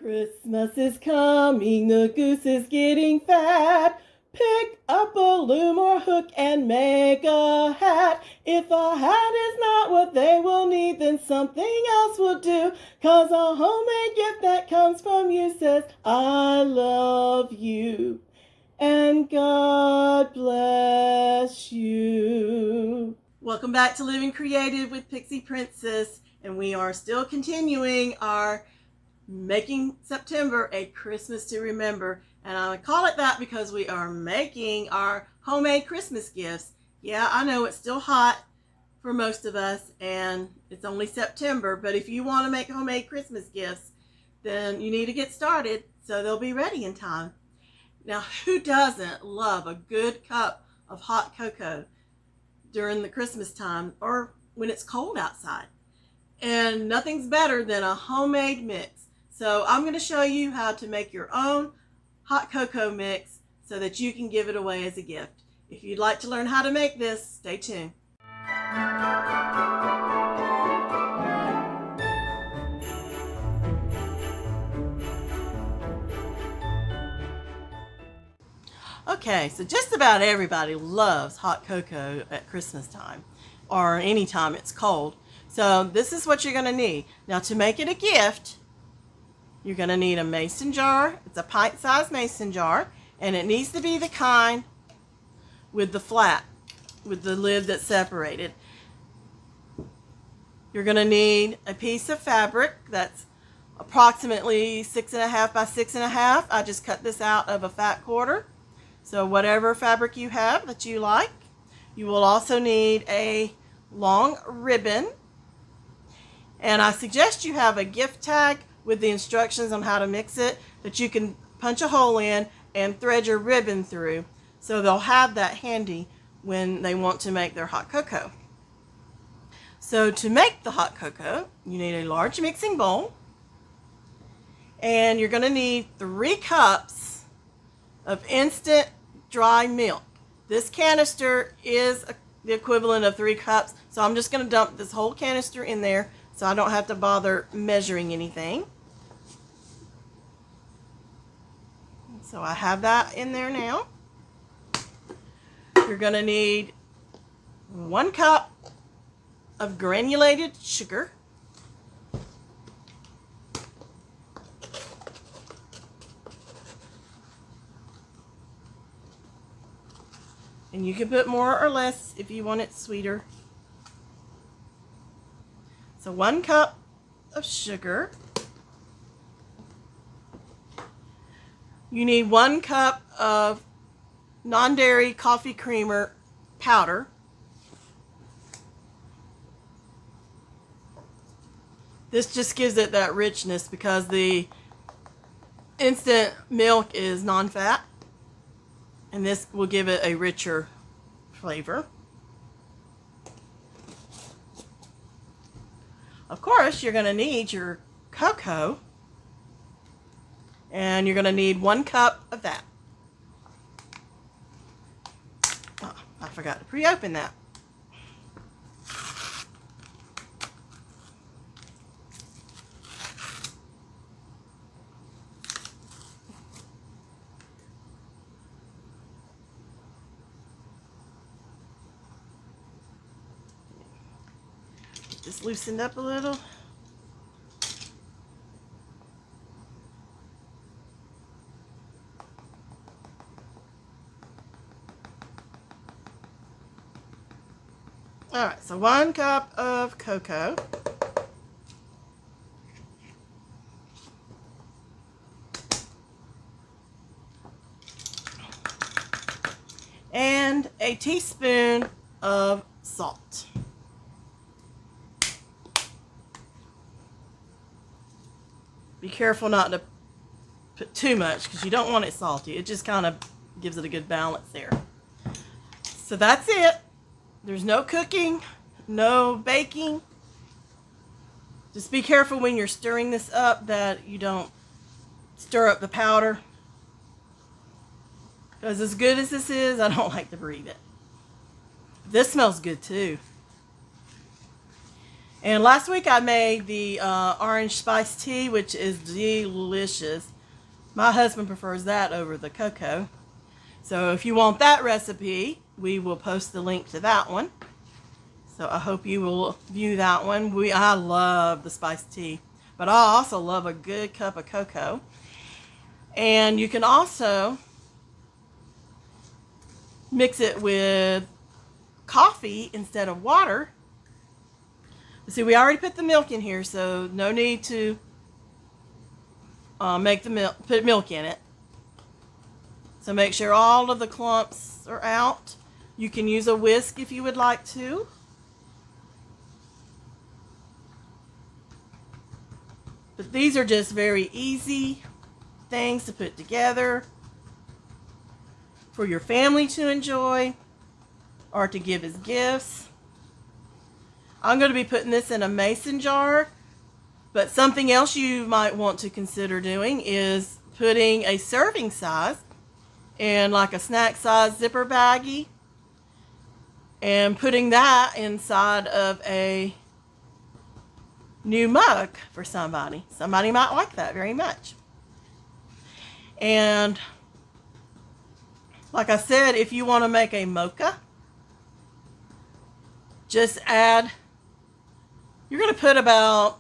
Christmas is coming, the goose is getting fat. Pick up a loom or hook and make a hat. If a hat is not what they will need, then something else will do. 'Cause a homemade gift that comes from you says, I love you and God bless you. Welcome back to Living Creative with Pixie Princess, and we are still continuing our Making September a Christmas to Remember. And I call it that because we are making our homemade Christmas gifts. Yeah, I know it's still hot for most of us and it's only September, but if you want to make homemade Christmas gifts, then you need to get started so they'll be ready in time. Now, who doesn't love a good cup of hot cocoa during the Christmas time or when it's cold outside? And nothing's better than a homemade mix. So I'm going to show you how to make your own hot cocoa mix so that you can give it away as a gift. If you'd like to learn how to make this, stay tuned. Okay, so just about everybody loves hot cocoa at Christmas time or any time it's cold. So this is what you're going to need. Now, to make it a gift, you're going to need a mason jar. It's a pint-sized mason jar, and it needs to be the kind with the lid that's separated. You're going to need a piece of fabric that's approximately 6.5 by 6.5. I just cut this out of a fat quarter. So whatever fabric you have that you like. You will also need a long ribbon. And I suggest you have a gift tag with the instructions on how to mix it that you can punch a hole in and thread your ribbon through, so they'll have that handy when they want to make their hot cocoa. So to make the hot cocoa, you need a large mixing bowl, and you're going to need 3 cups of instant dry milk. This canister is the equivalent of 3 cups, so I'm just going to dump this whole canister in there so I don't have to bother measuring anything. So I have that in there now. You're going to need 1 cup of granulated sugar. And you can put more or less if you want it sweeter. So 1 cup of sugar. You need 1 cup of non-dairy coffee creamer powder. This just gives it that richness because the instant milk is non-fat, and this will give it a richer flavor. Of course, you're going to need your cocoa, and you're going to need 1 cup of that. Oh, I forgot to pre-open that. Just loosened up a little. All right, so 1 cup of cocoa. And a teaspoon of salt. Be careful not to put too much because you don't want it salty. It just kind of gives it a good balance there. So that's it. There's no cooking, no baking. Just be careful when you're stirring this up that you don't stir up the powder. Because as good as this is, I don't like to breathe it. This smells good too. And last week I made the orange spiced tea, which is delicious. My husband prefers that over the cocoa. So if you want that recipe, we will post the link to that one. So I hope you will view that one. I love the spiced tea, but I also love a good cup of cocoa. And you can also mix it with coffee instead of water. See, we already put the milk in here, so no need to put milk in it. So make sure all of the clumps are out. You can use a whisk if you would like to. But these are just very easy things to put together for your family to enjoy or to give as gifts. I'm going to be putting this in a mason jar, but something else you might want to consider doing is putting a serving size in like a snack size zipper baggie and putting that inside of a new mug for somebody. Somebody might like that very much. And like I said, if you want to make a mocha, just add, you're going to put about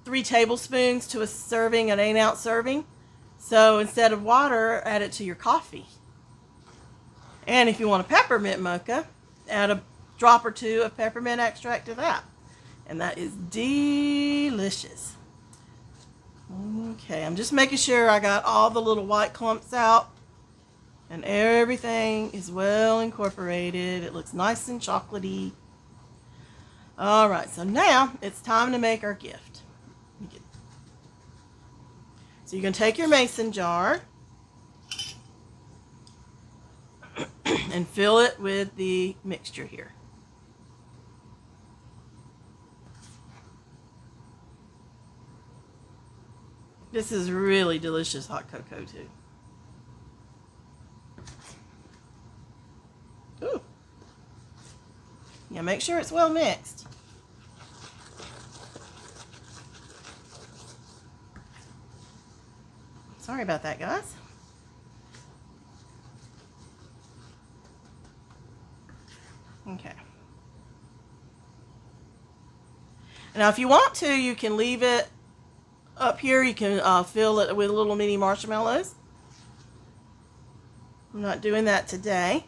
3 tablespoons to a serving, an 8-ounce serving. So instead of water, add it to your coffee. And if you want a peppermint mocha, add a drop or 2 of peppermint extract to that. And that is delicious. Okay, I'm just making sure I got all the little white clumps out and everything is well incorporated. It looks nice and chocolatey. All right, so now it's time to make our gift. So you're going to take your mason jar and fill it with the mixture here. This is really delicious hot cocoa too. Ooh. Yeah, make sure it's well mixed. Sorry about that, guys. Okay. Now, if you want to, you can leave it up here. You can fill it with little mini marshmallows. I'm not doing that today.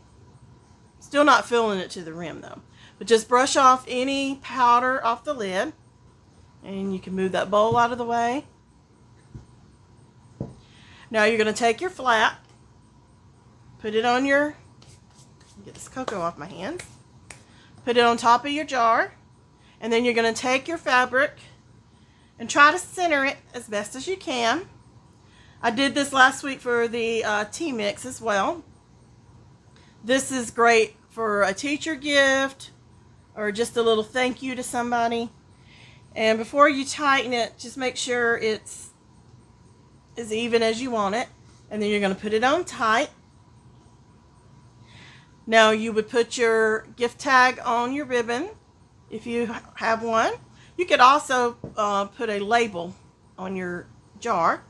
Still not filling it to the rim, though. But just brush off any powder off the lid. And you can move that bowl out of the way. Now you're going to take your flat, put it on your, get this cocoa off my hands, put it on top of your jar, and then you're going to take your fabric and try to center it as best as you can. I did this last week for the tea mix as well. This is great for a teacher gift or just a little thank you to somebody. And before you tighten it, just make sure it's as even as you want it, and then you're going to put it on tight. Now you would put your gift tag on your ribbon if you have one. You could also put a label on your jar,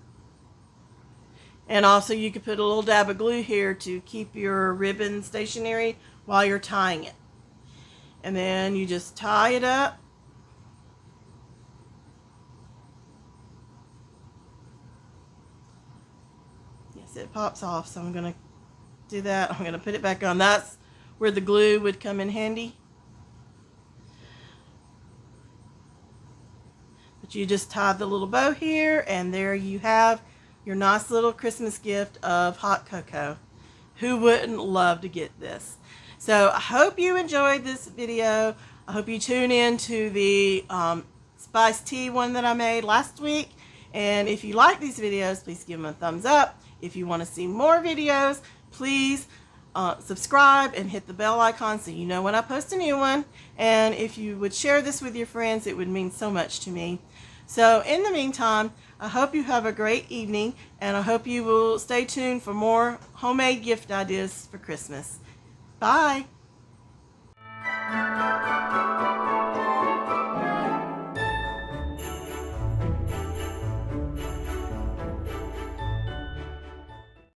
and also you could put a little dab of glue here to keep your ribbon stationary while you're tying it. And then you just tie it up. It pops off, so I'm going to do that. I'm going to put it back on. That's where the glue would come in handy. But you just tie the little bow here, and there you have your nice little Christmas gift of hot cocoa. Who wouldn't love to get this? So I hope you enjoyed this video. I hope you tune in to the spiced tea one that I made last week. And if you like these videos, please give them a thumbs up. If you want to see more videos, please subscribe and hit the bell icon so you know when I post a new one. And if you would share this with your friends, it would mean so much to me. So in the meantime, I hope you have a great evening, and I hope you will stay tuned for more homemade gift ideas for Christmas. Bye.